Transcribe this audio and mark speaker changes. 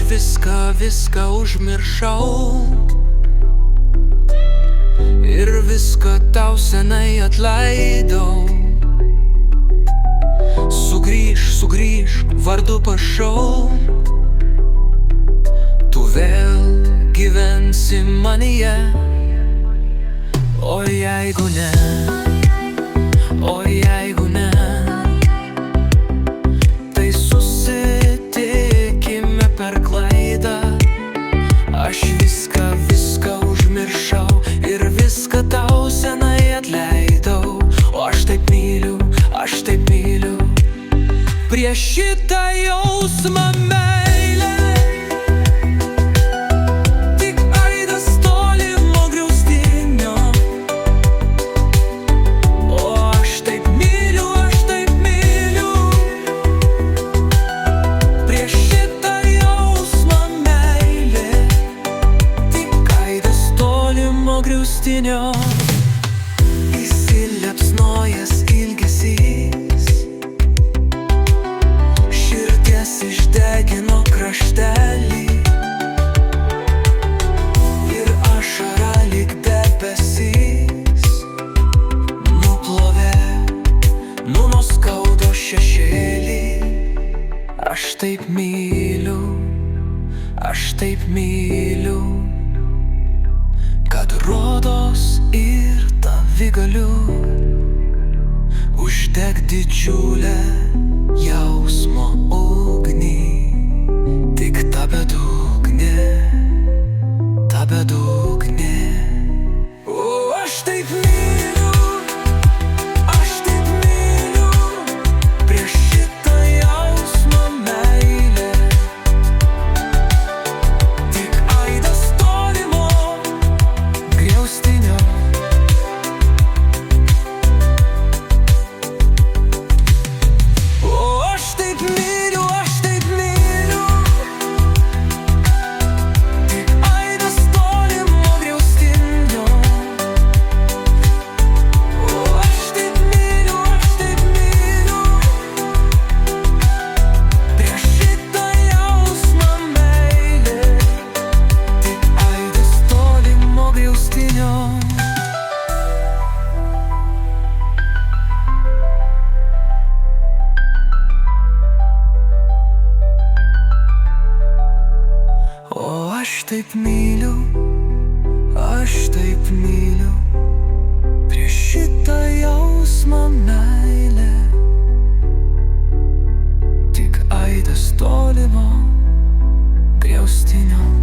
Speaker 1: viską užmiršau ir viską tau senai atleidau. Sugrįžk, vardu prašau, tu vėl gyvensi manyje. O jeigu ne, tai susitikime per klaidą. Aš viską užmiršau ir viską tau senai atleidau. O aš taip myliu, prieš šitą jausmą meilę. Tik aidas tolimo griaustinio. O aš taip myliu, prieš šitą jausmą meilę. Tik aidas tolimo griaustinio. Įsiliepsnojęs ilgesys išdegino kraštelį ir ašara lyg debesys nuplovė, nuskaudo šešėlį. Aš taip myliu, kad rodos ir tavi galiu uždeg didžiulę jausmo ugnį. Tik ta bedugnė. O aš taip myliu, prieš šitą jausmą meilę. Tik aidas tolimo griaustinio. Aš taip myliu, prieš šitą jausmą meilę. Tik aidas tolimo griaustinio.